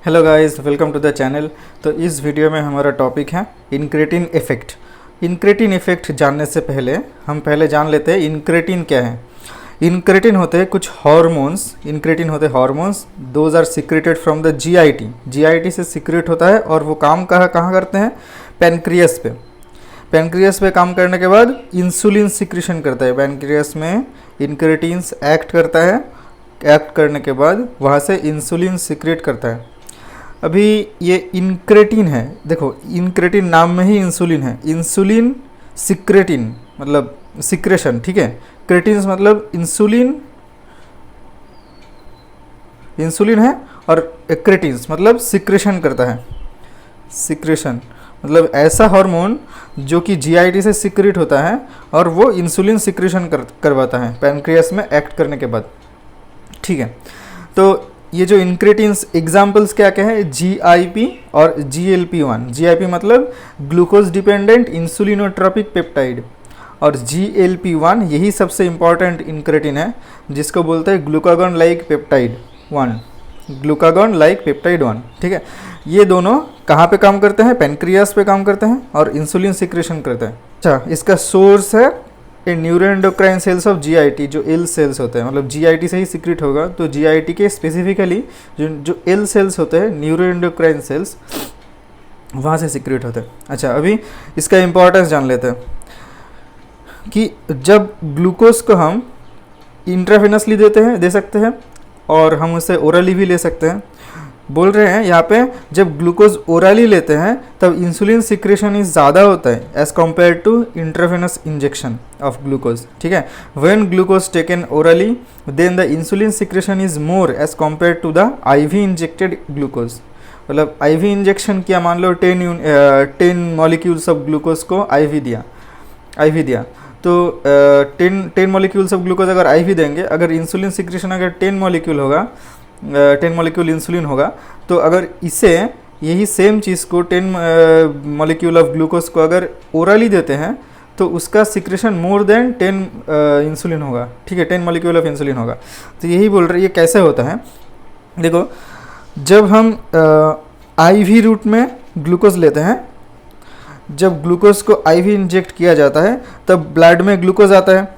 Hello guys, welcome to the channel. तो इस video में हमारा टॉपिक है इंक्रेटिन इफ़ेक्ट। इंक्रेटिन इफ़ेक्ट जानने से पहले हम जान लेते हैं इंक्रेटिन क्या है। इंक्रेटिन होते हैं कुछ हार्मोन्स। इंक्रेटिन होते हैं hormones, those are secreted from the GIT. GIT से सिक्रेट होता है और वो काम कहाँ करते हैं? पैनक्रियास पे। पैनक्रियास पे काम करने के बाद इंसुलिन सिक्रेशन करता है। पैनक्रियास में इंक्रेटिन्स एक्ट करता है। एक्ट करने के बाद वहाँ से इंसुलिन सिक्रेट करता है। अभी ये इंक्रेटिन है, देखो इंक्रेटिन नाम में ही इंसुलिन है। इंसुलिन सिक्रेटिन मतलब सिक्रेशन, ठीक है। क्रेटिन्स मतलब इंसुलिन, इंसुलिन है, और क्रेटिन्स मतलब सिक्रेशन करता है। सिक्रेशन मतलब ऐसा हार्मोन जो कि जीआईटी से सिक्रेट होता है और वो इंसुलिन सिक्रेशन करवाता है पैनक्रियास में एक्ट करने के बाद, ठीक है। तो ये जो इंक्रेटिन्स एग्जाम्पल्स क्या क्या है? जीआईपी और जीएलपी-1। जीआईपी मतलब ग्लूकोज डिपेंडेंट इंसुलिनोट्रोपिक पेप्टाइड, और जीएलपी-1 यही सबसे इम्पॉर्टेंट इंक्रेटिन है जिसको बोलते हैं glucagon like peptide 1। Glucagon like peptide 1, ठीक है। ये दोनों कहाँ पे काम करते हैं? पैनक्रियास पे काम करते हैं और इंसुलिन सिक्रेशन करते हैं। अच्छा, इसका सोर्स है न्यूरोएंडोक्राइन सेल्स ऑफ जीआईटी, जो एल सेल्स होते हैं, मतलब जीआईटी से ही सिक्रेट होगा। तो जीआईटी के स्पेसिफिकली जो एल सेल्स होते हैं, न्यूरोएंडोक्राइन सेल्स, वहाँ से सिक्रेट होते हैं। अच्छा, अभी इसका इम्पोर्टेंस जान लेते हैं कि जब ग्लूकोज को हम इंट्रावेनसली दे सकते हैं और हम उसे ओरली भी ले सकते हैं। बोल रहे हैं यहाँ पे जब ग्लूकोज ओरली लेते हैं तब इंसुलिन सिक्रेशन इज ज़्यादा होता है as compare to intravenous injection of glucose, ठीक है। When glucose taken orally then the insulin secretion is more as compare to the IV injected glucose. मतलब आईवी इंजेक्शन किया, मान लो 10 मॉलिक्यूल्स ऑफ ग्लूकोज को आईवी दिया तो 10 मॉलिक्यूल्स ऑफ ग्लूकोज अगर आईवी देंगे, अगर इंसुलिन सिक्रेशन अगर 10 मॉलिक्यूल होगा, 10 मॉलिक्यूल इंसुलिन होगा, तो अगर इसे यही सेम चीज़ को 10 मॉलिक्यूल ऑफ ग्लूकोज को अगर ओरली देते हैं तो उसका सिक्रेशन मोर देन 10 इंसुलिन होगा, ठीक है। 10 मॉलिक्यूल ऑफ इंसुलिन होगा। तो यही बोल रहे, ये कैसे होता है? देखो, जब हम आईवी रूट में ग्लूकोज लेते हैं, जब ग्लूकोज को आईवी इंजेक्ट किया जाता है तब ब्लड में ग्लूकोज आता है।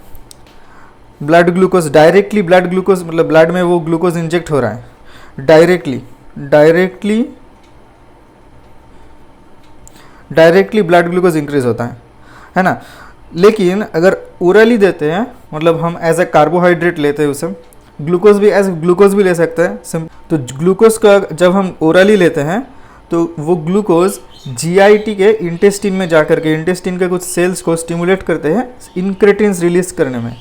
Blood glucose directly, blood glucose मतलब ब्लड में वो ग्लूकोज इंजेक्ट हो रहा है डायरेक्टली ब्लड ग्लूकोज इंक्रीज होता है ना। लेकिन अगर ओरली देते हैं, मतलब हम एज ए कार्बोहाइड्रेट लेते हैं उसे, ग्लूकोज भी एज ग्लूकोज भी ले सकते हैं। तो ग्लूकोज का जब हम ओरली लेते हैं तो वो ग्लूकोज जीआईटी के इंटेस्टिन में जाकर के इंटेस्टिन के कुछ सेल्स को स्टिमुलेट करते हैं इंक्रेटिन्स रिलीज करने में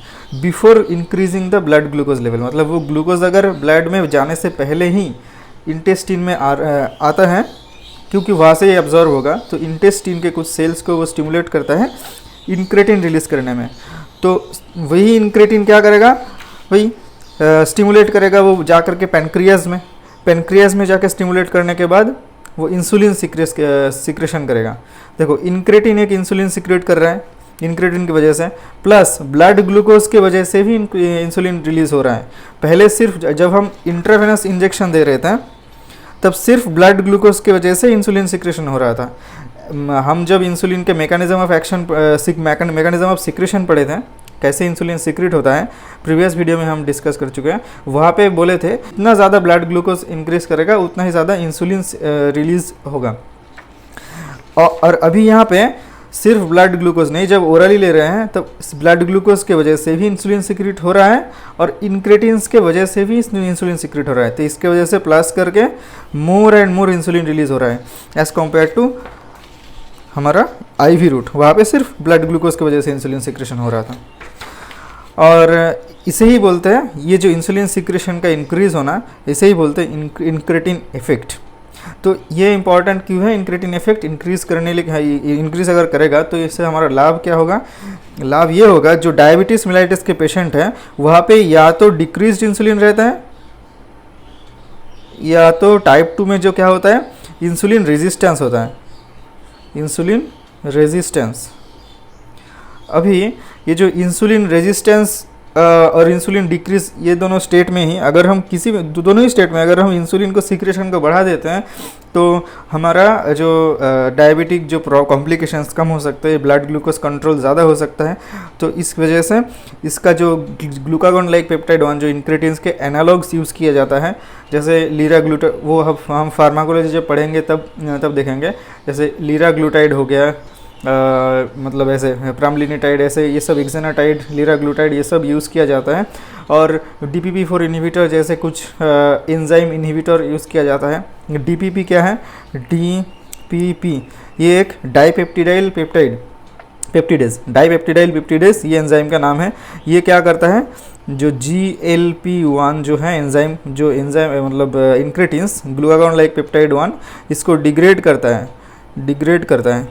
before increasing the blood glucose level. मतलब वो ग्लूकोज अगर ब्लड में जाने से पहले ही इंटेस्टिन में आता है, क्योंकि वहाँ से ये एब्जॉर्व होगा, तो इंटेस्टिन के कुछ सेल्स को वो स्टिमुलेट करता है इंक्रेटिन रिलीज करने में। तो वही इंक्रेटिन क्या करेगा? वही स्टिमुलेट करेगा वो जाकर के पैनक्रियाज में जाकर स्टिमुलेट करने के बाद वो इंसुलिन सिक्रेशन करेगा। देखो, इंक्रेटिन एक इंसुलिन सिक्रेट कर रहा है इंक्रेटिन की वजह से, प्लस ब्लड ग्लूकोज के वजह से भी इंसुलिन रिलीज हो रहा है। पहले सिर्फ जब हम इंट्रावेनस इंजेक्शन दे रहे थे तब सिर्फ ब्लड ग्लूकोज की वजह से इंसुलिन सिक्रेशन हो रहा था। हम जब इंसुलिन के mechanism of action, mechanism of secretion पढ़े थे, कैसे इंसुलिन सिक्रेट होता है, प्रीवियस वीडियो में हम डिस्कस कर चुके हैं। वहाँ पे बोले थे जितना ज़्यादा ब्लड ग्लूकोज इंक्रीज करेगा उतना ही ज़्यादा इंसुलिन रिलीज होगा। और अभी यहाँ पे सिर्फ ब्लड ग्लूकोज नहीं, जब ओरली ले रहे हैं तब ब्लड ग्लूकोज के वजह से भी इंसुलिन सिक्रेट हो रहा है और इंक्रेटिन्स के वजह से भी इंसुलिन सिक्रेट हो रहा है। तो इसके वजह से प्लस करके more and more insulin release हो रहा है एज़ कम्पेयर टू हमारा आईवी रूट। वहाँ पे सिर्फ ब्लड ग्लूकोज की वजह से इंसुलिन सिक्रेशन हो रहा था। और इसे ही बोलते हैं, ये जो इंसुलिन सिक्रेशन का इंक्रीज होना, इसे ही बोलते हैं इंक्रेटिन इफेक्ट। तो ये इंपॉर्टेंट क्यों है? इंक्रेटिन इफेक्ट इंक्रीज करने लिए, इंक्रीज अगर करेगा तो इससे हमारा लाभ क्या होगा? लाभ ये होगा, जो डायबिटीज़ मेलाइटिस के पेशेंट हैं वहाँ पे या तो डिक्रीज इंसुलिन रहता है, या तो टाइप 2 में जो क्या होता है, इंसुलिन रेजिस्टेंस होता है। इंसुलिन रेजिस्टेंस, अभी ये जो इंसुलिन रेजिस्टेंस और इंसुलिन डिक्रीज, ये दोनों स्टेट में ही अगर हम किसी में दोनों ही स्टेट में अगर हम इंसुलिन को सिक्रेशन को बढ़ा देते हैं तो हमारा जो डायबिटिक जो कॉम्प्लिकेशंस कम हो सकते हैं, ब्लड ग्लूकोज कंट्रोल ज़्यादा हो सकता है। तो इस वजह से इसका जो ग्लूकागॉन लाइक पेप्टाइड 1 जो इंक्रेटिन्स के एनालॉग्स यूज़ किया जाता है, जैसे लीराग्लूटा, वो हम फार्माकोलॉजी जब पढ़ेंगे तब देखेंगे, जैसे लीराग्लूटाइड हो गया, मतलब ऐसे प्रामलिनिटाइड, ऐसे ये सब एक्सेनाटाइड, लीराग्लूटाइड, ये सब यूज़ किया जाता है। और DPP4 इन्हिबिटर जैसे कुछ एंजाइम इन्हिबिटर यूज़ किया जाता है। DPP क्या है? DPP ये एक डाइपेप्टिडाइल पेप्टिडेज, डाइपेप्टिडाइल पेप्टिडेज ये एंजाइम का नाम है। ये क्या करता है? जो GLP-1 जो है एंजाइम, जो एंजाइम मतलब इंक्रेटिन्स ग्लूकागॉन लाइक पेप्टाइड 1, इसको डिग्रेड करता है।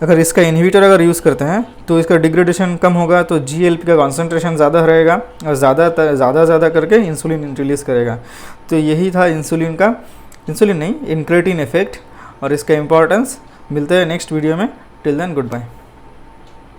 अगर इसका इन्हिबिटर अगर यूज़ करते हैं तो इसका डिग्रेडेशन कम होगा, तो GLP का कॉन्सेंट्रेशन ज़्यादा रहेगा और ज़्यादा करके इंसुलिन रिलीज़ करेगा। तो यही था इंसुलिन नहीं, इंक्रेटिन इफेक्ट और इसका इम्पोर्टेंस। मिलते हैं नेक्स्ट वीडियो में। Till then good bye.